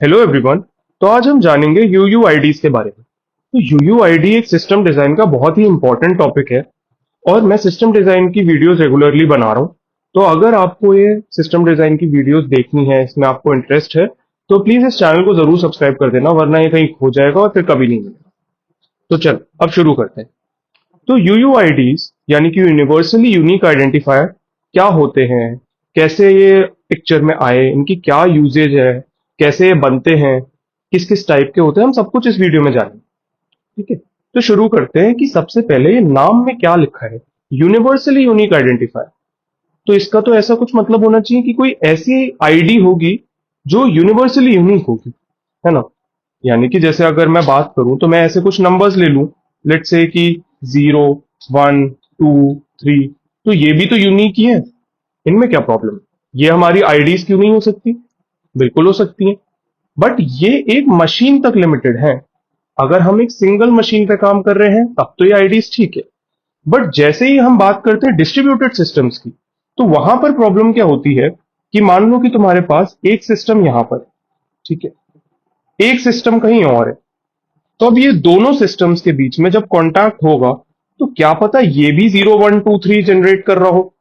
Hello everyone. तो आज हम जानेंगे यूयूआईडीज के बारे में। तो यूयूआईडी एक सिस्टम डिजाइन का बहुत ही इंपॉर्टेंट टॉपिक है और मैं सिस्टम डिजाइन की वीडियोस रेगुलरली बना रहा हूँ। तो अगर आपको ये सिस्टम डिजाइन की वीडियोस देखनी है, इसमें आपको इंटरेस्ट है, तो प्लीज इस चैनल को जरूर सब्सक्राइब कर देना, वरना ये कहीं खो जाएगा और फिर कभी नहीं मिलेगा। तो चल अब शुरू करते हैं। तो यूयूआईडीज यानी कि यूनिवर्सली यूनिक आइडेंटिफायर क्या होते हैं, कैसे ये पिक्चर में आए, इनकी क्या यूजेज है, कैसे ये बनते हैं, किस किस टाइप के होते हैं, हम सब कुछ इस वीडियो में जानेंगे। ठीक है। तो शुरू करते हैं कि सबसे पहले ये नाम में क्या लिखा है, यूनिवर्सली यूनिक आइडेंटिफायर। तो इसका तो ऐसा कुछ मतलब होना चाहिए कि कोई ऐसी आईडी होगी जो यूनिवर्सली यूनिक होगी, है ना। यानी कि जैसे अगर मैं बात करूं तो मैं ऐसे कुछ नंबर्स ले लूं, लेट्स से कि 0, 1, 2, 3, तो ये भी तो यूनिक ही है। इनमें क्या प्रॉब्लम है? ये हमारी आईडीज क्यों नहीं हो सकती? बिल्कुल हो सकती है। बट ये एक मशीन तक लिमिटेड है। अगर हम एक सिंगल मशीन पे काम कर रहे हैं तब तो ये आईडीज ठीक है। बट जैसे ही हम बात करते हैं डिस्ट्रीब्यूटेड सिस्टम्स की, तो वहां पर प्रॉब्लम क्या होती है कि मान लो कि तुम्हारे पास एक सिस्टम यहां पर, ठीक है, एक सिस्टम कहीं और है। तो अब ये दोनों सिस्टम्स के बीच में जब कॉन्टैक्ट होगा, तो क्या पता ये भी 0, 1, 2, 3 जनरेट कर रहा हो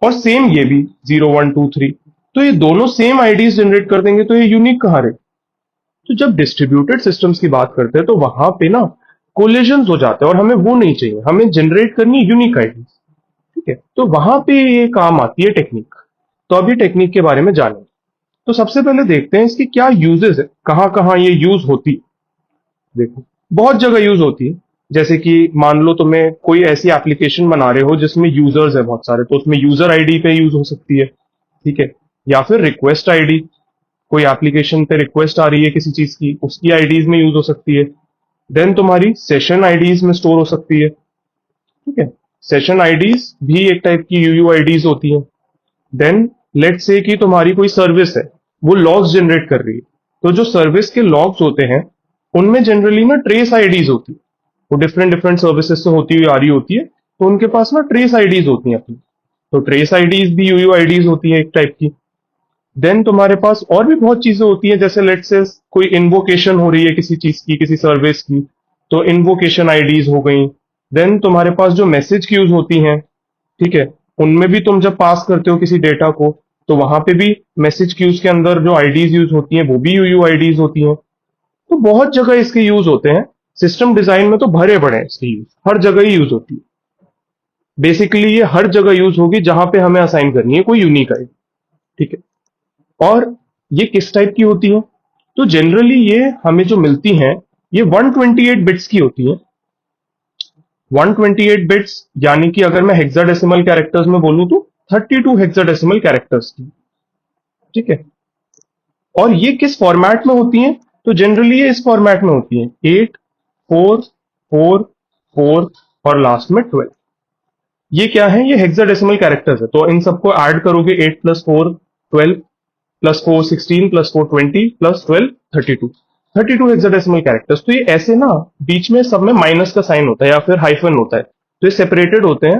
और सेम ये भी 0, 1, 2, 3। तो ये दोनों सेम आईडीज जनरेट कर देंगे, तो ये यूनिक कहाँ रहे? तो जब डिस्ट्रीब्यूटेड सिस्टम्स की बात करते हैं तो वहां पे ना कोलिजन हो जाते हैं और हमें वो नहीं चाहिए, हमें जनरेट करनी यूनिक आईडीज। ठीक है। तो वहां पे ये काम आती है टेक्निक। तो अब ये टेक्निक के बारे में जानें। तो सबसे पहले देखते हैं इसकी क्या यूजेस है, कहाँ कहाँ ये यूज होती है। देखो, बहुत जगह यूज होती है। जैसे कि मान लो तुम्हें कोई ऐसी एप्लीकेशन बना रहे हो जिसमें यूजर्स है बहुत सारे, तो उसमें यूजर आईडी पे यूज हो सकती है। ठीक है। या फिर रिक्वेस्ट आईडी, कोई एप्लीकेशन पे रिक्वेस्ट आ रही है किसी चीज की, उसकी आईडीज में यूज हो सकती है। देन तुम्हारी सेशन आईडीज में स्टोर हो सकती है। ठीक है। सेशन आईडीज भी एक टाइप की यूयू आईडीज होती है। देन लेट से कि तुम्हारी कोई सर्विस है, वो लॉग्स जनरेट कर रही है। तो जो सर्विस के लॉग्स होते हैं उनमें जनरली ना ट्रेस आईडीज होती है। वो डिफरेंट डिफरेंट सर्विसेज से होती हुई आ रही होती है, तो उनके पास ना ट्रेस आईडीज होती हैं अपनी। तो ट्रेस आईडीज भी यूयू आईडीज होती है एक टाइप की। देन तुम्हारे पास और भी बहुत चीजें होती हैं, जैसे लेट से कोई इन्वोकेशन हो रही है किसी चीज की, किसी सर्विस की, तो इन्वोकेशन आईडीज हो गई। देन तुम्हारे पास जो मैसेज क्यूज होती हैं, ठीक है, उनमें भी तुम जब पास करते हो किसी डेटा को, तो वहां पे भी मैसेज क्यूज के अंदर जो आईडीज यूज होती हैं वो भी यूयू आईडीज होती हैं। तो बहुत जगह इसके यूज होते हैं। सिस्टम डिजाइन में तो भरे पड़े हैं इसके यूज, हर जगह ही यूज होती है। बेसिकली ये हर जगह यूज होगी जहां पे हमें असाइन करनी है कोई यूनिक आईडी। ठीक है। और ये किस टाइप की होती है? तो जनरली ये हमें जो मिलती हैं, ये 128 बिट्स की होती है। 128 बिट्स यानी कि अगर मैं हेक्साडेसिमल कैरेक्टर्स में बोलूं तो 32 हेक्साडेसिमल कैरेक्टर्स की। ठीक है। और ये किस फॉर्मेट में होती हैं? तो जनरली ये इस फॉर्मेट में होती हैं, 8, 4, 4, 4 और लास्ट में 12। ये क्या है? ये हेक्साडेसिमल कैरेक्टर्स है। तो इन सबको ऐड करोगे, 8 + 4 12, +4 16, +4 20, +12 32। 32 हेक्साडेसिमल कैरेक्टर्स। तो ये ऐसे ना बीच में सब में माइनस का साइन होता है या फिर हाइफन होता है, तो ये सेपरेटेड होते हैं।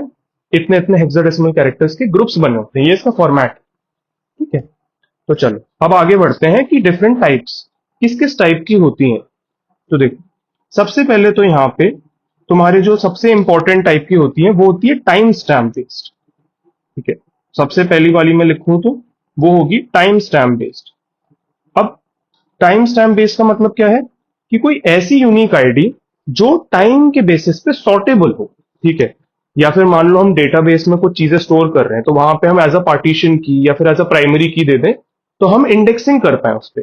इतने इतने हेक्साडेसिमल कैरेक्टर्स के ग्रुप्स बने होते हैं, ये इसका फॉर्मेट। ठीक है। तो चलो अब आगे बढ़ते हैं कि डिफरेंट टाइप्स किस किस टाइप की होती हैं। तो देखो, सबसे पहले तो यहाँ पे तुम्हारे जो सबसे इंपॉर्टेंट टाइप की होती है वो होती है टाइम स्टैम्प बेस्ड। ठीक है। सबसे पहली वाली मैं लिखूं तो वो होगी टाइम स्टैम्प बेस्ड। अब टाइम स्टैम्प बेस्ड का मतलब क्या है? कि कोई ऐसी यूनिक आईडी जो टाइम के बेसिस पे सॉर्टेबल हो। ठीक है। या फिर मान लो हम डेटाबेस में कुछ चीजें स्टोर कर रहे हैं, तो वहां पे हम एज अ पार्टीशन की या फिर एज अ प्राइमरी की दे दें, तो हम इंडेक्सिंग कर पाए उस पर।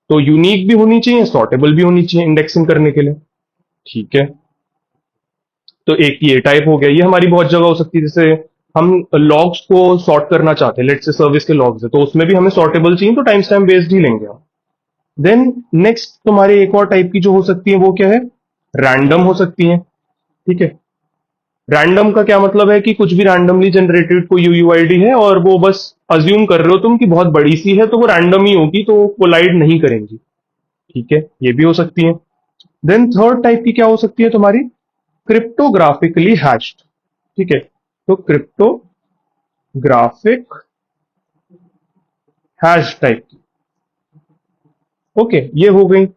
तो यूनिक भी होनी चाहिए, सॉर्टेबल भी होनी चाहिए इंडेक्सिंग करने के लिए। ठीक है। तो एक ये टाइप हो गया, ये हमारी बहुत जगह हो सकती है। जैसे हम लॉग्स को सॉर्ट करना चाहते हैं, लेट से सर्विस के लॉग्स है, तो उसमें भी हमें सॉर्टेबल चाहिए, तो टाइम स्टैम्प बेस्ड ही लेंगे हम। देन नेक्स्ट तुम्हारे एक और टाइप की जो हो सकती है वो क्या है? रैंडम हो सकती है। ठीक है। रैंडम का क्या मतलब है? कि कुछ भी रैंडमली जनरेटेड कोई यूयूआईडी है और वो बस अज्यूम कर रहे हो तुम कि बहुत बड़ी सी है, तो वो रैंडम ही होगी, तो वो कोलाइड नहीं करेंगी। ठीक है, ये भी हो सकती है। देन थर्ड टाइप की क्या हो सकती है तुम्हारी? क्रिप्टोग्राफिकली हैश्ड। ठीक है। तो क्रिप्टोग्राफिक हैश टाइप की। ओके, ये हो गई।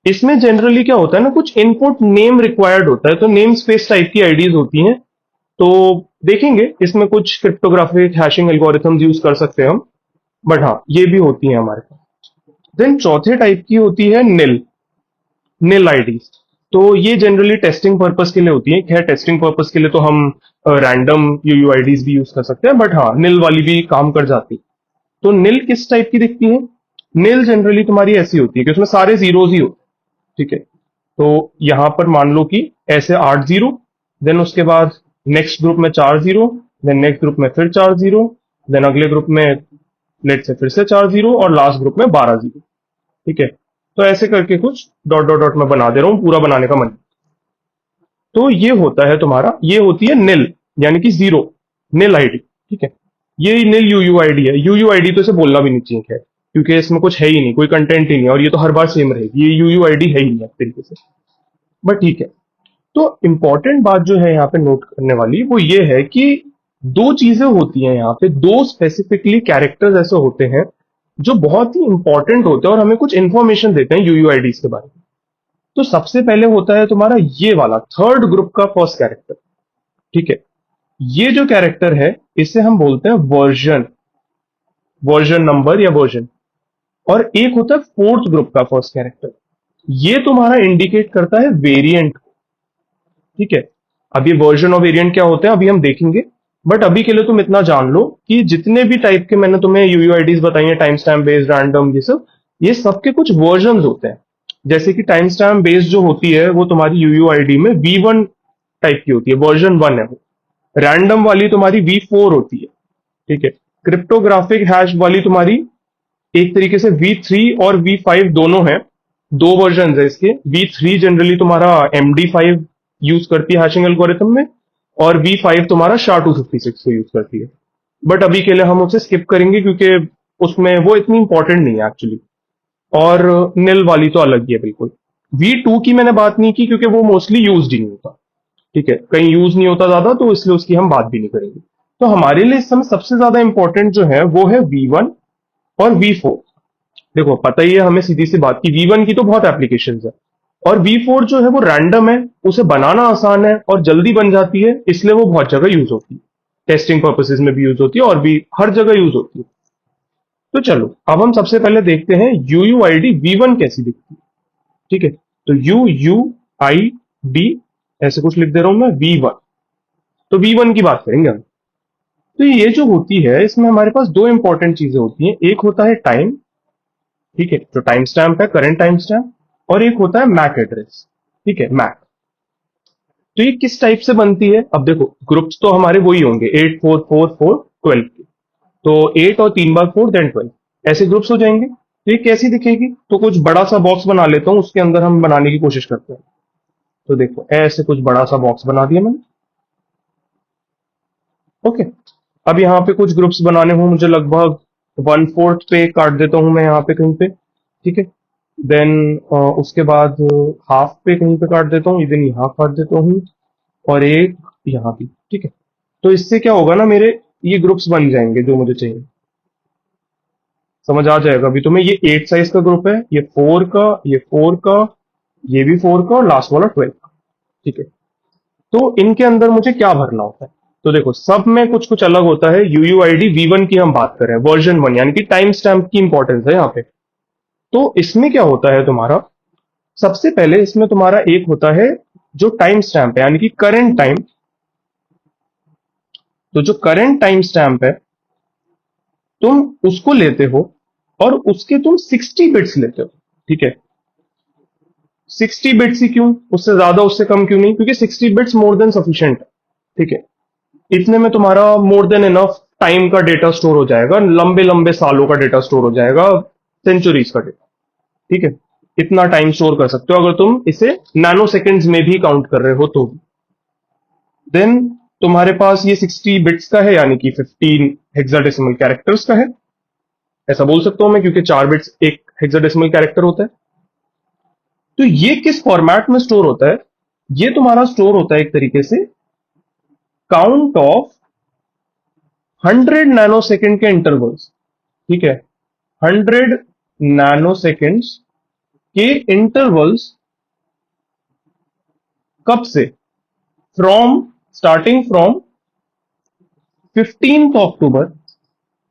इसमें जनरली क्या होता है ना, कुछ इनपुट नेम रिक्वायर्ड होता है, तो नेम स्पेस टाइप की आईडीज होती हैं। तो देखेंगे इसमें कुछ क्रिप्टोग्राफिक हैशिंग एल्गोरिथम्स यूज कर सकते हैं हम, बट हाँ ये भी होती हैं हमारे पास। देन चौथे टाइप की होती है निल, निल आईडीज। तो ये जनरली टेस्टिंग पर्पस के लिए होती है। खैर टेस्टिंग पर्पस के लिए तो हम रैंडम यूयूआईडीज भी यूज कर सकते हैं, बट हाँ निल वाली भी काम कर जाती है। तो निल किस टाइप की दिखती है? निल जनरली तुम्हारी ऐसी होती है कि उसमें सारे जीरोज ही होते हैं, ठीक है। तो यहां पर मान लो कि ऐसे 8 जीरो, देन उसके बाद नेक्स्ट ग्रुप में 4 जीरो, देन नेक्स्ट ग्रुप में फिर 4 जीरो, देन अगले ग्रुप में लेट से फिर से 4 जीरो, और लास्ट ग्रुप में 12 जीरो, ठीक है। तो ऐसे करके कुछ डॉट डॉट डॉट मैं बना दे रहा हूं, पूरा बनाने का मन। तो ये होता है तुम्हारा, ये होती है निल, यानी कि जीरो, निल आईडी, ठीक है। ये निल यूयूआईडी है। यूयूआईडी तो इसे बोलना भी नहीं चाहिए, खैर, क्योंकि इसमें कुछ है ही नहीं, कोई कंटेंट ही नहीं है, और ये तो हर बार सेम रहेगी, ये यूयूआईडी है ही नहीं एक तरीके से, बट ठीक है। तो इंपॉर्टेंट बात जो है यहाँ पे नोट करने वाली, वो ये है कि दो चीजें होती हैं यहाँ पे, दो स्पेसिफिकली कैरेक्टर्स ऐसे होते हैं जो बहुत ही इंपॉर्टेंट होते हैं और हमें कुछ इंफॉर्मेशन देते हैं यूयूआईडीज के बारे में। तो सबसे पहले होता है तुम्हारा ये वाला थर्ड ग्रुप का फर्स्ट कैरेक्टर, ठीक है। ये जो कैरेक्टर है इसे हम बोलते हैं वर्जन, वर्जन नंबर या वर्जन। और एक होता है फोर्थ ग्रुप का फर्स्ट कैरेक्टर, ये तुम्हारा इंडिकेट करता है वेरिएंट, ठीक है। अब ये वर्जन और वेरिएंट क्या होते हैं अभी हम देखेंगे, बट अभी के लिए तुम इतना जान लो कि जितने भी टाइप के मैंने तुम्हें यूयूआईडीज बताई हैं, टाइम स्टैम्प बेस्ड, रैंडम, ये सब के कुछ वर्जन होते हैं। जैसे कि टाइम स्टैम्प बेस्ड जो होती है वो तुम्हारी यूयूआईडी में V1 टाइप की होती है, वर्जन 1 है वो। रैंडम वाली तुम्हारी V4 होती है, ठीक है। क्रिप्टोग्राफिक हैश वाली तुम्हारी एक तरीके से V3 और V5 दोनों है, दो वर्जन है इसके। V3 जनरली तुम्हारा MD5 यूज करती है हैशिंग एल्गोरिथम में, और V5 तुम्हारा SHA-256 को यूज करती है। बट अभी के लिए हम उसे स्किप करेंगे क्योंकि उसमें वो इतनी इंपॉर्टेंट नहीं है एक्चुअली। और निल वाली तो अलग ही है बिल्कुल। V2 की मैंने बात नहीं की क्योंकि वो मोस्टली यूज ही नहीं होता, ठीक है, कहीं यूज नहीं होता ज्यादा, तो इसलिए उसकी हम बात भी नहीं करेंगे। तो हमारे लिए इस समय सबसे ज्यादा इंपॉर्टेंट जो है वो है V1 और V4। देखो पता ही है हमें सीधी सी बात की V1 की तो बहुत एप्लीकेशन है, और V4 जो है वो रैंडम है, उसे बनाना आसान है और जल्दी बन जाती है, इसलिए वो बहुत जगह यूज होती है। टेस्टिंग पर्पसेज में भी यूज होती है और भी हर जगह यूज होती है। तो चलो अब हम सबसे पहले देखते हैं यूयूआईडी V1 कैसी दिखती है, ठीक है। तो यूयूआईडी ऐसे कुछ लिख दे रहा हूं मैं, V1। तो V1 की बात करेंगे हम। तो ये जो होती है इसमें हमारे पास दो इंपॉर्टेंट चीजें होती हैं, एक होता है टाइम, ठीक है, जो टाइम स्टैम्प है, करंट टाइम स्टैम्प, और एक होता है मैक एड्रेस, ठीक है, मैक। तो ये किस टाइप से बनती है? अब देखो ग्रुप्स तो हमारे वही होंगे 8 4 4 4 12 के। तो 8 और 3 बार 4 देन 12 ऐसे ग्रुप्स हो जाएंगे। तो ये कैसी दिखेगी? तो कुछ बड़ा सा बॉक्स बना लेता हूं, उसके अंदर हम बनाने की कोशिश करते हैं। तो देखो ऐसे कुछ बड़ा सा बॉक्स बना दिया मैंने, ओके। अब यहाँ पे कुछ ग्रुप्स बनाने हो मुझे, लगभग 1/4 पे काट देता हूं मैं यहाँ पे कहीं पे, ठीक है। देन उसके बाद हाफ पे कहीं पे काट देता हूँ, इवन यहाँ काट देता हूँ, और एक यहाँ भी, ठीक है। तो इससे क्या होगा ना, मेरे ये ग्रुप्स बन जाएंगे जो मुझे चाहिए। समझ आ जाएगा अभी तुम्हें, ये 8 साइज का ग्रुप है, ये 4 का, ये 4 का, ये भी 4 का, और लास्ट वाला 12 का, ठीक है। तो इनके अंदर मुझे क्या भरना होता है? तो देखो सब में कुछ कुछ अलग होता है। यूयूआईडी V1 की हम बात कर रहे हैं, वर्जन 1, यानी कि टाइम स्टैम्प की इंपॉर्टेंस है यहाँ पे। तो इसमें क्या होता है तुम्हारा, सबसे पहले इसमें तुम्हारा एक होता है जो टाइम स्टैम्प है, यानी कि करंट टाइम। तो जो करंट टाइम स्टैम्प है तुम उसको लेते हो, और उसके तुम 60 बिट्स लेते हो, ठीक है। 60 बिट्स ही क्यों, उससे ज्यादा उससे कम क्यों नहीं? क्योंकि 60 बिट्स मोर देन सफिशियंट है, ठीक है। इतने में तुम्हारा मोर देन इनफ टाइम का डेटा स्टोर हो जाएगा, लंबे लंबे सालों का डेटा स्टोर हो जाएगा, सेंचुरीज का डेटा, ठीक है। इतना टाइम स्टोर कर सकते हो अगर तुम इसे नैनो सेकेंड्स में भी काउंट कर रहे हो तो। देन तुम्हारे पास ये 60 बिट्स का है, यानी कि 15 हेक्साडेसिमल कैरेक्टर्स का है, ऐसा बोल सकता हूं मैं, क्योंकि 4 बिट्स एक हेक्साडेसिमल कैरेक्टर होता है। तो ये किस फॉर्मेट में स्टोर होता है? ये तुम्हारा स्टोर होता है एक तरीके से काउंट ऑफ 100 नैनो सेकेंड के इंटरवल्स, ठीक है। 100 नैनो सेकेंड्स के इंटरवल्स कब से, स्टार्टिंग फ्रॉम 15 अक्टूबर।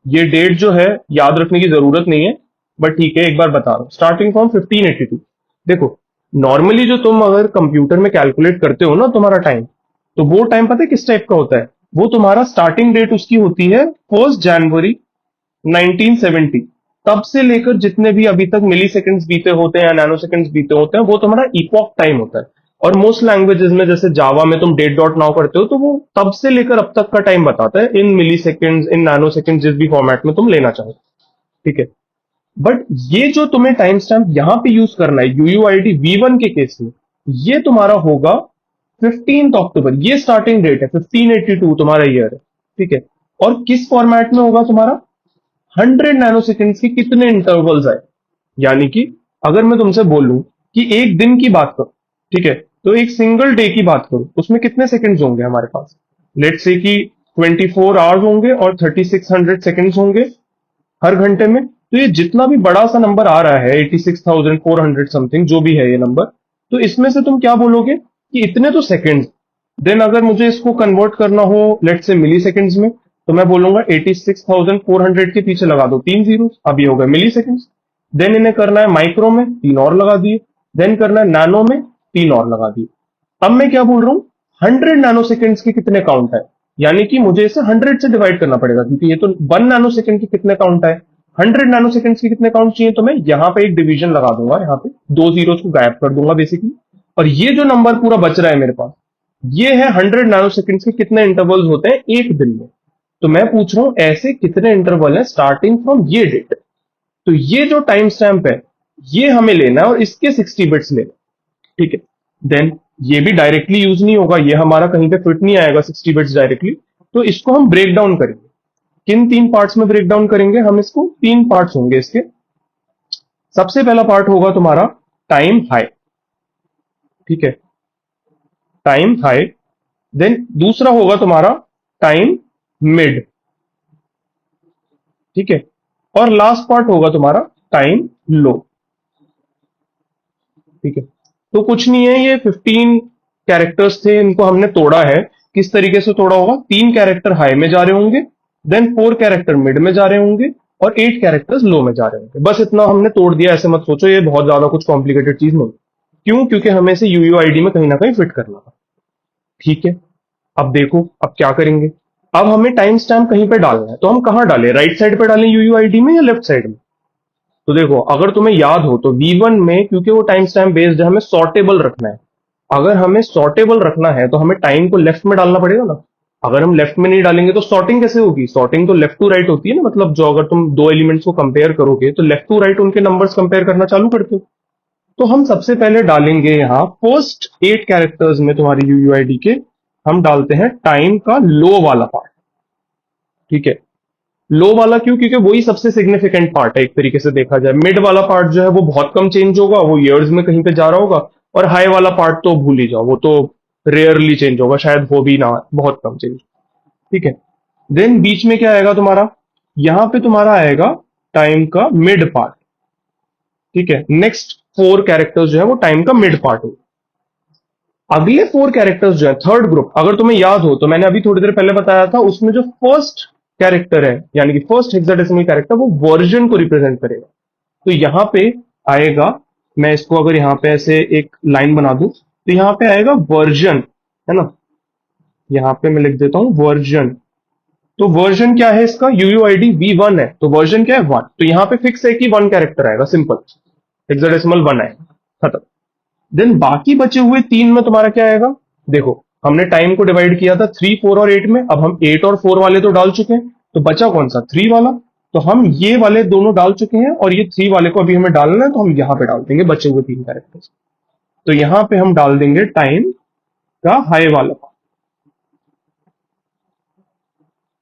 ये डेट जो है याद रखने की जरूरत नहीं है, बट ठीक है एक बार बता रहा हूं, स्टार्टिंग फ्रॉम 1582। देखो, नॉर्मली जो तुम अगर कंप्यूटर में कैलकुलेट करते हो ना तुम्हारा टाइम, तो वो टाइम पता है किस टाइप का होता है? वो तुम्हारा स्टार्टिंग डेट उसकी होती है 1 जनवरी 1970। तब से लेकर जितने भी अभी तक मिली सेकेंड्स बीते होते हैं या नैनो सेकेंड्स बीते होते हैं, वो तुम्हारा इपॉक टाइम होता है। और मोस्ट लैंग्वेजेस में जैसे जावा में तुम डेट डॉट नाउ करते हो, तो वो तब से लेकर अब तक का टाइम बताता है इन मिली सेकेंड्स, इन नैनो सेकेंड्स, जिस भी फॉर्मेट में तुम लेना चाहो। ठीक है। बट ये जो तुम्हें टाइम स्टैम्प यहां पे यूज करना है यूयूआईडी V1 के केस में, ये तुम्हारा होगा 15 अक्टूबर। ये स्टार्टिंग डेट है, 1582 तुम्हारा ईयर है। ठीक है। और किस फॉर्मेट में होगा तुम्हारा? 100 नैनो सेकेंड्स के कितने इंटरवल्स आए, यानी कि अगर मैं तुमसे बोलूं कि एक दिन की बात करो, ठीक है, तो एक सिंगल डे की बात करो, उसमें कितने सेकंड्स होंगे हमारे पास? लेट से कि 24 आवर्स होंगे और 3600 सेकंड्स होंगे हर घंटे में। तो ये जितना भी बड़ा सा नंबर आ रहा है 86,400 समथिंग, जो भी है ये नंबर, तो इसमें से तुम क्या बोलोगे कि इतने तो सेकंड्स। देन अगर मुझे इसको कन्वर्ट करना हो लेट से मिली सेकेंड्स में, तो मैं बोलूंगा 86,400 के पीछे लगा दो 3 जीरो, अभी हो गए मिली सेकेंड्स। देन इन्हें करना है माइक्रो में, 3 और लगा दिए। देन करना है नैनो में, 3 और लगा दिए। अब मैं क्या बोल रहा हूं, 100 नैनो सेकेंड्स के कितने काउंट है, यानी कि मुझे इसे 100 से डिवाइड करना पड़ेगा, क्योंकि ये तो 1 नैनो सेकेंड के कितने काउंट है, 100 नैनो सेकेंड्स के कितने काउंट चाहिए, तो मैं यहां पे एक डिवीजन लगा दूंगा, यहाँ पे 2 जीरोस को गायब कर दूंगा बेसिकली। और ये जो नंबर पूरा बच रहा है मेरे पास, ये है 100 नैनो सेकेंड्स के कितने इंटरवल्स होते हैं एक दिन में। तो मैं पूछ रहा हूं ऐसे कितने इंटरवल है स्टार्टिंग फ्रॉम ये डेट। तो ये जो टाइम स्टैंप है, ये हमें लेना है और इसके 60 बिट्स लेना है। ठीक है। देन ये भी डायरेक्टली यूज नहीं होगा, ये हमारा कहीं पे फिट नहीं आएगा 60 बिट्स डायरेक्टली। तो इसको हम ब्रेक डाउन करेंगे। किन 3 पार्ट्स में ब्रेक डाउन करेंगे हम इसको? 3 पार्ट्स होंगे इसके। सबसे पहला पार्ट होगा तुम्हारा टाइम हाई। ठीक है, टाइम हाई। देन दूसरा होगा तुम्हारा टाइम मिड। ठीक है। और लास्ट पार्ट होगा तुम्हारा टाइम लो। ठीक है। तो कुछ नहीं है, ये 15 कैरेक्टर्स थे, इनको हमने तोड़ा है। किस तरीके से तोड़ा होगा? 3 कैरेक्टर हाई में जा रहे होंगे, देन 4 कैरेक्टर मिड में जा रहे होंगे, और 8 कैरेक्टर्स लो में जा रहे होंगे। बस इतना हमने तोड़ दिया, ऐसे मत सोचो ये बहुत ज्यादा कुछ कॉम्प्लिकेटेड चीज नहीं। क्यों? क्योंकि हमें इसे यूयूआईडी में कहीं ना कहीं फिट करना था। ठीक है। अब देखो अब क्या करेंगे। अब हमें टाइम स्टैम्प कहीं पे डालना है, तो हम कहां डालें? राइट साइड पे डालें यूयूआईडी में या लेफ्ट साइड में? तो देखो, अगर तुम्हें याद हो तो V1 में, क्योंकि वो टाइम स्टैम्प बेस्ड है, हमें सॉर्टेबल रखना है। अगर हमें सॉर्टेबल रखना है तो हमें टाइम को लेफ्ट में डालना पड़ेगा ना। अगर हम लेफ्ट में नहीं डालेंगे तो सॉर्टिंग कैसे होगी? सॉर्टिंग तो लेफ्ट टू राइट होती है ना, मतलब जो अगर तुम दो एलिमेंट्स को कंपेयर करोगे तो लेफ्ट टू राइट उनके नंबर्स कंपेयर करना चालू करते हो। तो हम सबसे पहले डालेंगे यहाँ फर्स्ट 8 कैरेक्टर्स में तुम्हारी यूयूआईडी के, हम डालते हैं टाइम का लो वाला पार्ट। ठीक है। लो वाला क्यों? क्योंकि वही सबसे सिग्निफिकेंट पार्ट है एक तरीके से देखा जाए। मिड वाला पार्ट जो है वो बहुत कम चेंज होगा, वो ईयर्स में कहीं पे जा रहा होगा। और हाई वाला पार्ट तो भूल ही जाओ, वो तो रेयरली चेंज होगा, शायद हो भी ना, बहुत कम चेंज। ठीक है। देन बीच में क्या आएगा तुम्हारा? यहां पे तुम्हारा आएगा टाइम का मिड पार्ट। ठीक है। नेक्स्ट 4 कैरेक्टर्स जो है वो टाइम का मिड पार्ट हो। अगले 4 कैरेक्टर्स जो है थर्ड ग्रुप, अगर तुम्हें याद हो तो मैंने अभी थोड़ी देर पहले बताया था, उसमें जो फर्स्ट कैरेक्टर है यानी कि फर्स्ट हेक्साडेसिमल कैरेक्टर, वो वर्जन को रिप्रेजेंट करेगा। तो यहां पे आएगा, मैं इसको अगर यहां पे ऐसे एक लाइन बना दूं, तो यहां पे आएगा वर्जन, है ना। यहां पे मैं लिख देता हूं वर्जन। तो वर्जन क्या है इसका? यूयूआईडी V1 है, तो वर्जन क्या है? 1। तो यहां पे फिक्स है कि 1 कैरेक्टर आएगा, सिंपल। हेक्साडेसिमल 1 आएगा, खत्म। देन बाकी बचे हुए 3 में तुम्हारा क्या आएगा? देखो, हमने टाइम को डिवाइड किया था 3, 4 और 8 में। अब हम 8 और 4 वाले तो डाल चुके हैं, तो बचा कौन सा? 3 वाला। तो हम ये वाले दोनों डाल चुके हैं, और ये 3 वाले को अभी हमें डालना है, तो हम यहां पे डाल देंगे बचे हुए 3 कैरेक्टर्स। तो यहां पे हम डाल देंगे टाइम का हाई वाला पार्ट।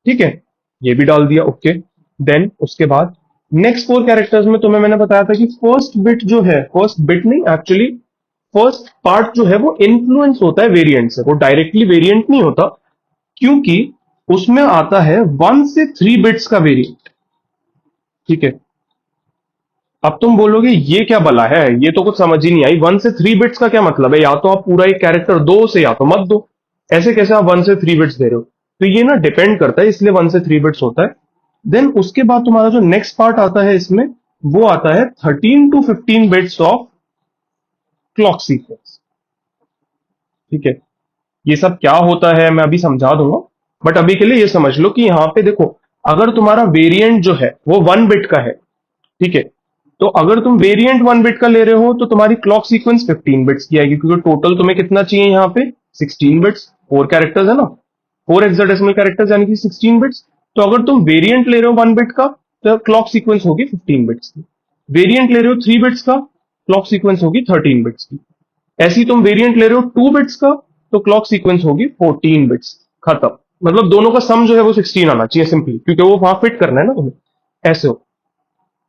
ठीक है। ये भी डाल दिया, ओके। देन उसके बाद नेक्स्ट 4 कैरेक्टर्स में तुम्हें मैंने बताया था कि फर्स्ट बिट जो है, फर्स्ट बिट नहीं एक्चुअली, फर्स्ट पार्ट जो है वो इन्फ्लुएंस होता है वेरिएंट से, वो डायरेक्टली वेरिएंट नहीं होता, क्योंकि उसमें आता है 1 से 3 बिट्स का वेरिएंट। ठीक है। अब तुम बोलोगे ये क्या भला है, ये तो कुछ समझ ही नहीं आई, 1 से 3 बिट्स का क्या मतलब है, या तो आप पूरा एक कैरेक्टर दो उसे या तो मत दो। ऐसे कैसे आप 1 से 3 बिट्स दे रहे हो? तो ये ना डिपेंड करता है, इसलिए 1 से 3 बिट्स होता है। देन उसके बाद तुम्हारा जो नेक्स्ट पार्ट आता है इसमें, वो आता है 13 to 15 bits of clock sequence. ठीक है, ये सब क्या होता है मैं अभी समझा दूंगा, बट अभी के लिए ये समझ लो कि यहाँ पे देखो, अगर तुम्हारा वेरिएंट जो है वो 1 बिट का है, ठीक है, तो अगर तुम वेरिएंट 1 बिट का ले रहे हो तो तुम्हारी क्लॉक सीक्वेंस 15 बिट्स की आएगी, क्योंकि टोटल तुम्हें कितना चाहिए यहाँ पे, 16 बिट्स, 4 कैरेक्टर्स है ना, 4 हेक्साडेसिमल कैरेक्टर्स यानी कि 16 बिट्स। तो अगर तुम वेरिएंट ले रहे हो 1 बिट का, तो क्लॉक सीक्वेंस होगी 15 बिट्स की। वेरिएंट ले रहे हो 3 बिट्स का, क्लॉक सीक्वेंस होगी 13 बिट्स की। ऐसी तुम वेरिएंट ले रहे हो 2 बिट्स का, तो क्लॉक सीक्वेंस होगी 14 बिट्स। खत्म। मतलब दोनों का सम जो है वो 16 आना चाहिए सिंपली, क्योंकि वो वहां फिट करना है ना तुम्हें। ऐसे हो।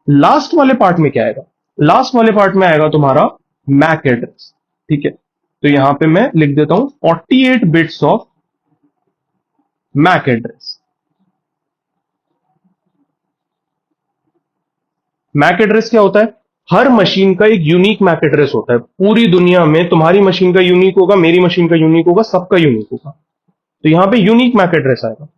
लास्ट वाले पार्ट में क्या आएगा? लास्ट वाले पार्ट में आएगा तुम्हारा मैक एड्रेस। ठीक है, तो यहां पे मैं लिख देता हूं 48 bits of MAC address. MAC address क्या होता है? हर मशीन का एक यूनिक मैक एड्रेस होता है। पूरी दुनिया में तुम्हारी मशीन का यूनिक होगा, मेरी मशीन का यूनिक होगा, सबका यूनिक होगा। तो यहां पे यूनिक मैक एड्रेस आएगा।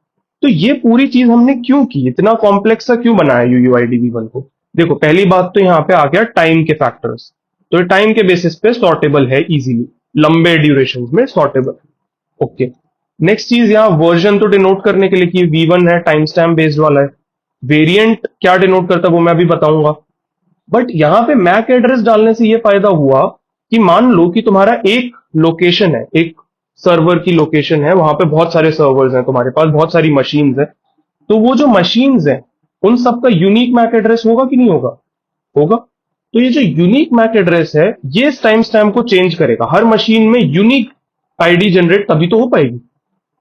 तो ये पूरी चीज हमने क्यों की, इतना कॉम्प्लेक्स सा क्यों बनाया यूयूआईडी V1 को? देखो, पहली बात तो यहाँ पे आ गया टाइम के फैक्टर्स। तो ये टाइम के बेसिस पे सॉर्टेबल है इजीली, लंबे ड्यूरेशन में सॉर्टेबल। ओके। नेक्स्ट चीज, यहाँ वर्जन तो डिनोट करने के लिए कि V1 है, टाइम स्टैम्प बेस्ड वाला है। वेरिएंट क्या डिनोट करता है वो मैं अभी बताऊंगा। बट यहाँ पे मैक एड्रेस डालने से ये फायदा हुआ कि मान लो कि तुम्हारा एक लोकेशन है, एक सर्वर की लोकेशन है, वहां पे बहुत सारे सर्वर्स हैं, तुम्हारे पास बहुत सारी मशीन्स हैं। तो वो जो मशीन्स हैं उन सबका यूनिक मैक एड्रेस होगा कि नहीं होगा? होगा। तो ये जो यूनिक मैक एड्रेस है, ये इस टाइम स्टैम्प को चेंज करेगा। हर मशीन में यूनिक आईडी जनरेट तभी तो हो पाएगी।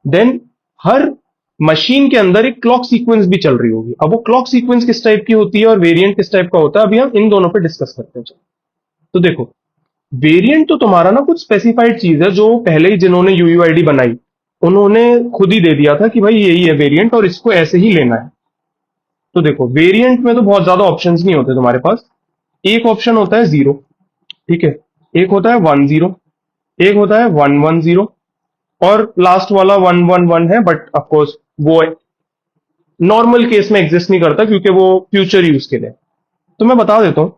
देन हर मशीन के अंदर एक क्लॉक सीक्वेंस भी चल रही होगी। अब वो क्लॉक सीक्वेंस किस टाइप की होती है और वेरिएंट किस टाइप का होता है, अभी हम इन दोनों पे डिस्कस करते हैं। तो देखो, वेरिएंट तो तुम्हारा ना कुछ स्पेसिफाइड चीज है, जो पहले ही जिन्होंने यूयूआईडी बनाई उन्होंने खुद ही दे दिया था कि भाई यही है वेरिएंट और इसको ऐसे ही लेना है। तो देखो, वेरिएंट में तो बहुत ज्यादा ऑप्शंस नहीं होते तुम्हारे पास। एक ऑप्शन होता है 0, ठीक है, एक होता है 10, एक होता है 110, और लास्ट वाला 111 है, बट ऑफकोर्स वो नॉर्मल केस में एग्जिस्ट नहीं करता क्योंकि वो फ्यूचर यूज के लिए। तो मैं बता देता हूं,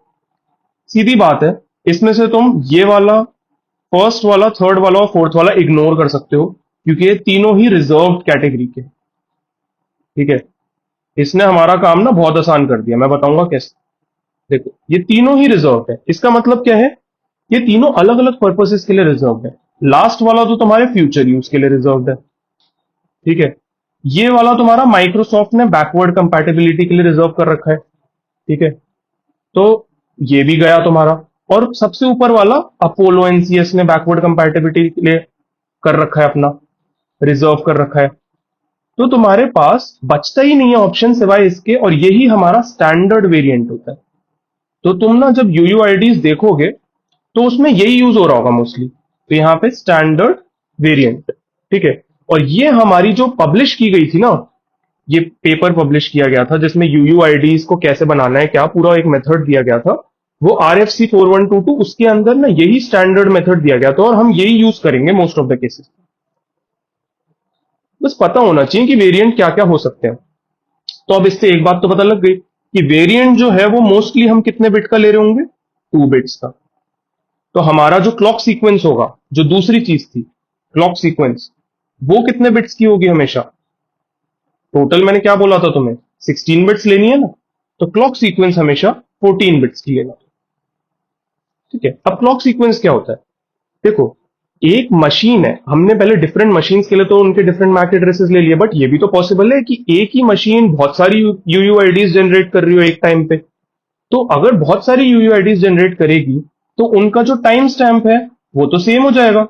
सीधी बात है, इसमें से तुम ये वाला, फर्स्ट वाला, थर्ड वाला और फोर्थ वाला इग्नोर कर सकते हो, क्योंकि ये तीनों ही रिजर्व कैटेगरी के। ठीक है, इसने हमारा काम ना बहुत आसान कर दिया, मैं बताऊंगा कैसे। देखो, ये तीनों ही रिजर्व है, इसका मतलब क्या है? ये तीनों अलग अलग पर्पसेस के लिए रिजर्व है। लास्ट वाला तो तुम्हारे फ्यूचर यूज के लिए रिजर्व है, ठीक है। ये वाला तुम्हारा माइक्रोसॉफ्ट ने बैकवर्ड कंपैटिबिलिटी के लिए रिजर्व कर रखा है, ठीक है। तो ये भी गया तुम्हारा। और सबसे ऊपर वाला अपोलो एनसीएस ने बैकवर्ड कंपैटिबिलिटी के लिए कर रखा है, अपना रिजर्व कर रखा है। तो तुम्हारे पास बचता ही नहीं है ऑप्शन सिवाय इसके, और यही हमारा स्टैंडर्ड वेरिएंट होता है। तो तुम ना जब यूयूआईडीज देखोगे तो उसमें यही यूज हो रहा होगा मोस्टली। तो यहाँ पे स्टैंडर्ड वेरिएंट, ठीक है। और ये हमारी जो पब्लिश की गई थी ना, ये पेपर पब्लिश किया गया था जिसमें यूयूआईडीज को कैसे बनाना है, क्या पूरा एक मेथड दिया गया था, वो RFC 4122, उसके अंदर ना यही स्टैंडर्ड मेथड दिया गया था और हम यही यूज करेंगे मोस्ट ऑफ द केसेस। बस पता होना चाहिए कि वेरिएंट क्या क्या हो सकते हैं। तो अब इससे एक बात तो पता लग गई कि वेरिएंट जो है वो मोस्टली हम कितने बिट का ले रहे होंगे, 2 बिट्स का। तो हमारा जो क्लॉक सीक्वेंस होगा, जो दूसरी चीज थी क्लॉक सीक्वेंस, वो कितने बिट्स की होगी हमेशा? टोटल मैंने क्या बोला था तुम्हें, 16 बिट्स लेनी है ना, तो क्लॉक सीक्वेंस हमेशा 14 बिट्स की लेना। ठीक है, अब क्लॉक सीक्वेंस क्या होता है? देखो, एक मशीन है, हमने पहले डिफरेंट मशीन्स के लिए तो उनके डिफरेंट मैक एड्रेसेस ले लिए, बट ये भी तो पॉसिबल है कि एक ही मशीन बहुत सारी यूयूआईडीज जनरेट कर रही हो एक टाइम पे। तो अगर बहुत सारी यूयूआईडीज जनरेट करेगी तो उनका जो टाइम स्टैम्प है वो तो सेम हो जाएगा।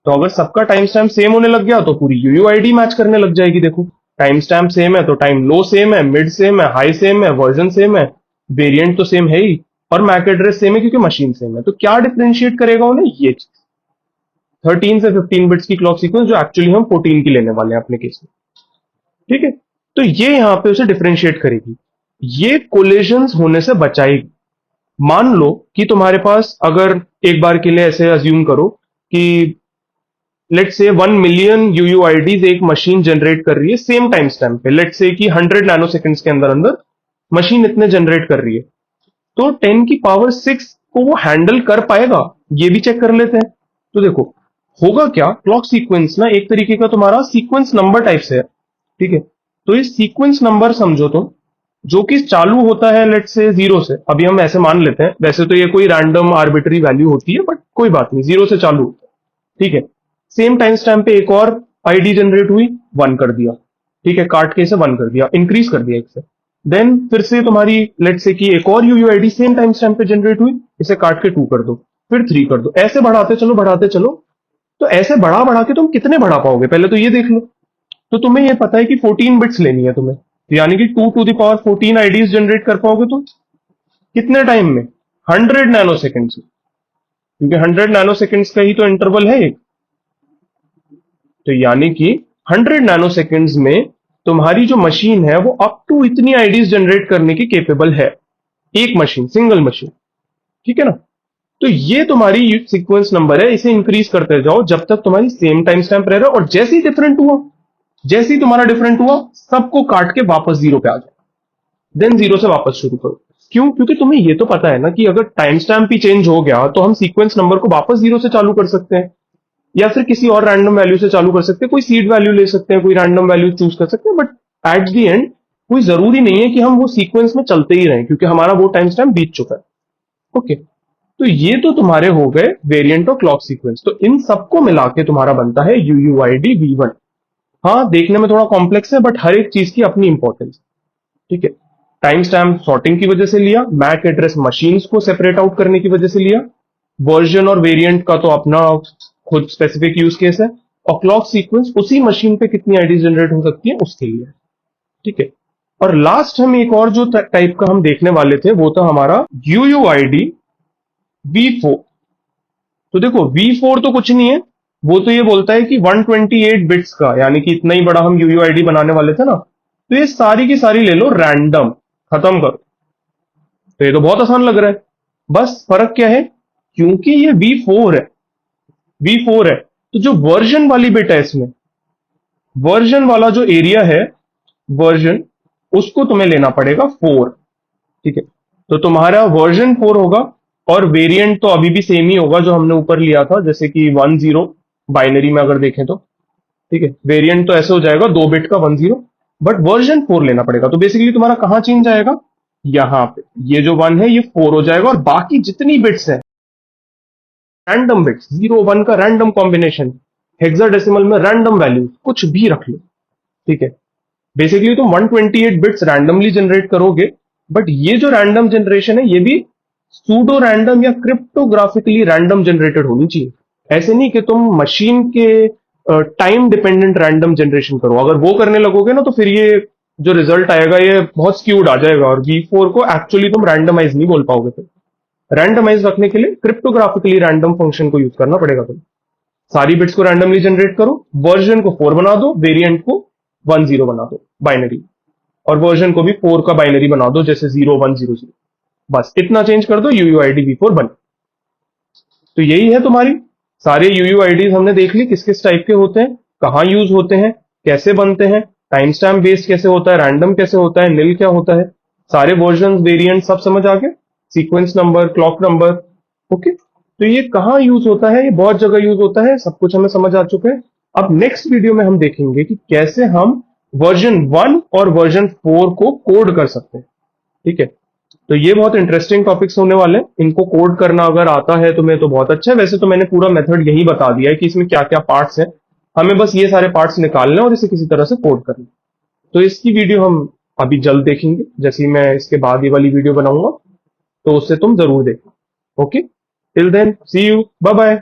तो अगर सबका टाइम स्टैम्प सेम होने लग गया तो पूरी यूयूआईडी मैच करने लग जाएगी। देखो, टाइम स्टैम्प सेम है तो टाइम लो सेम है, मिड सेम है, हाई सेम है, वर्जन सेम है, वेरिएंट तो सेम है ही, और मैक एड्रेस सेम है क्योंकि मशीन सेम है। तो क्या डिफ्रेंशिएट करेगा उन्हें? ये 13 से 15 बिट्स की क्लॉक सीक्वेंस, जो एक्चुअली हम 14 की लेने वाले हैं अपने केस में। ठीक है, तो ये यहां पे उसे डिफ्रेंशिएट करेगी, ये कोलिजन्स होने से बचाएगी। मान लो कि तुम्हारे पास, अगर एक बार के लिए ऐसे अज्यूम करो कि लेट्स से 1 मिलियन यूयूआईडीज एक मशीन जनरेट कर रही है सेम टाइम स्टैम्प पे, लेट्स से कि 100 नैनो सेकंड्स के अंदर अंदर मशीन इतने जनरेट कर रही है, तो 10 की पावर 6 को वो हैंडल कर पाएगा, ये भी चेक कर लेते हैं। तो देखो होगा क्या, क्लॉक सीक्वेंस ना एक तरीके का तुम्हारा सीक्वेंस नंबर टाइप से है, ठीक है। तो ये सीक्वेंस नंबर समझो तुम, जो कि चालू होता है लेट से जीरो से, अभी हम ऐसे मान लेते हैं, वैसे तो ये कोई रैंडम आर्बिट्री वैल्यू होती है बट कोई बात नहीं, जीरो से चालू होता है, ठीक है। सेम टाइम स्टैम्प पे एक और आईडी जनरेट हुई, 1 कर दिया, ठीक है, काट के इसे 1 कर दिया, इंक्रीज कर दिया एक से। देन फिर से तुम्हारी लेट से कि एक और यूयूआईडी सेम टाइम स्टैम्प पे जनरेट हुई, इसे काट के 2 कर दो, फिर 3 कर दो, ऐसे बढ़ाते चलो बढ़ाते चलो। तो ऐसे बढ़ा बढ़ा के तुम कितने बढ़ा पाओगे, पहले तो ये देख लो। तो तुम्हें ये पता है कि 14 बिट्स लेनी है तुम्हें, तो यानी कि 2 to the power 14 IDs generate कर पाओगे तुम कितने टाइम में, 100 नैनो सेकेंड्स में, क्योंकि 100 नैनो सेकेंड्स का ही तो इंटरवल है एक। तो यानी कि 100 नैनो सेकेंड्स में तुम्हारी जो मशीन है वो अप टू इतनी आईडीज जनरेट करने की केपेबल है, एक मशीन, सिंगल मशीन, ठीक है ना। तो ये तुम्हारी सीक्वेंस नंबर है, इसे इंक्रीज करते जाओ जब तक तुम्हारी सेम टाइम स्टैम्प रह रहा है, और जैसे ही डिफरेंट हुआ, जैसे ही तुम्हारा डिफरेंट हुआ, सबको काट के वापस जीरो पे आ जाए, देन जीरो से वापस शुरू करो। क्यों? क्योंकि तुम्हें ये तो पता है ना कि अगर टाइम स्टैम्प ही चेंज हो गया तो हम सीक्वेंस नंबर को वापस जीरो से चालू कर सकते हैं, या फिर किसी और रैंडम वैल्यू से चालू कर सकते हैं, कोई सीड वैल्यू ले सकते हैं, कोई रैंडम वैल्यू चूज कर सकते हैं, बट एट द एंड कोई जरूरी नहीं है कि हम वो सीक्वेंस में चलते ही रहें, क्योंकि हमारा वो टाइम स्टैम्प बीत चुका है। ओके, तो ये तो तुम्हारे हो गए वेरिएंट ऑफ क्लॉक सीक्वेंस। तो इन सबको मिला के तुम्हारा बनता है यूयूआईडी वी1। हाँ, देखने में थोड़ा कॉम्प्लेक्स है बट हर एक चीज की अपनी इंपॉर्टेंस, ठीक है। टाइम स्टैम्प सॉर्टिंग की वजह से लिया, मैक एड्रेस मशीन्स को सेपरेट आउट करने की वजह से लिया, वर्जन और वेरिएंट का तो अपना खुद स्पेसिफिक यूज केस है, और क्लॉक सीक्वेंस उसी मशीन पे कितनी आईडी जनरेट हो सकती है उसके लिए, ठीक है। और लास्ट हम एक और जो टाइप का हम देखने वाले थे वो था हमारा यूयूआईडी वी4। तो देखो वी4 तो कुछ नहीं है, वो तो ये बोलता है कि 128 बिट्स का, यानी कि इतना ही बड़ा हम यूयूआईडी बनाने वाले थे ना, तो ये सारी की सारी ले लो रैंडम, खत्म करो। तो ये तो बहुत आसान लग रहा है, बस फर्क क्या है, क्योंकि ये वी4 है, वी4 है, तो जो वर्जन वाली बिट है इसमें, वर्जन वाला जो एरिया है, वर्जन, उसको तुम्हें लेना पड़ेगा 4, ठीक है। तो तुम्हारा वर्जन 4 होगा, और वेरिएंट तो अभी भी सेम ही होगा जो हमने ऊपर लिया था, जैसे कि 10 बाइनरी में अगर देखें तो, ठीक है। वेरिएंट तो ऐसे हो जाएगा 2 बिट का 10, बट वर्जन 4 लेना पड़ेगा। तो बेसिकली तुम्हारा कहां चेंज आएगा, यहां पे, ये जो 1 है ये 4 हो जाएगा, और बाकी जितनी बिट्स है रैंडम बिट्स, 0 1 का रैंडम कॉम्बिनेशन, हेक्साडेसिमल में रैंडम वैल्यू कुछ भी रख लो, ठीक है। बेसिकली तुम 128 बिट्स रैंडमली जनरेट करोगे, बट ये जो रैंडम जनरेशन है ये भी सूडो रैंडम या क्रिप्टोग्राफिकली रैंडम जनरेटेड होनी चाहिए। ऐसे नहीं कि तुम मशीन के टाइम डिपेंडेंट रैंडम जनरेशन करो, अगर वो करने लगोगे ना तो फिर ये जो रिजल्ट आएगा ये बहुत स्क्यूड आ जाएगा, और V4 को एक्चुअली तुम रैंडमाइज नहीं बोल पाओगे। फिर रैंडमाइज रखने के लिए क्रिप्टोग्राफिकली रैंडम फंक्शन को यूज करना पड़ेगा। तुम सारी बिट्स को रैंडमली जनरेट करो, वर्जन को 4 बना दो, वेरिएंट को 10 बना दो बाइनरी, और वर्जन को भी 4 का बाइनरी बना दो, जैसे 0100। बस इतना चेंज कर दो, यूयूआईडी वी4 बन। तो यही है तुम्हारी, सारे यूयूआईडीज हमने देख ली किस किस टाइप के होते हैं, कहाँ यूज होते हैं, कैसे बनते हैं, टाइम स्टैम्प बेस्ड कैसे होता है, रैंडम कैसे होता है, निल क्या होता है, सारे वर्जन वेरिएंट सब समझ आ गए, sequence number, clock number, okay. तो ये कहाँ यूज होता है, ये बहुत जगह यूज होता है, सब कुछ हमें समझ आ चुका है। अब नेक्स्ट वीडियो में हम देखेंगे कि कैसे हम वर्जन 1 और वर्जन 4 को कोड कर सकते हैं, ठीक है। तो ये बहुत इंटरेस्टिंग टॉपिक्स होने वाले हैं, इनको कोड करना अगर आता है तुम्हें तो बहुत अच्छा है। वैसे तो मैंने पूरा मेथड यही बता दिया है कि इसमें क्या क्या पार्ट्स हैं, हमें बस ये सारे पार्ट्स निकालने हैं और इसे किसी तरह से कोड करना है। तो इसकी वीडियो हम अभी जल्द देखेंगे, जैसे ही मैं इसके बाद ये वाली वीडियो बनाऊंगा, तो उससे तुम जरूर देखो। Okay, till then see you, bye bye.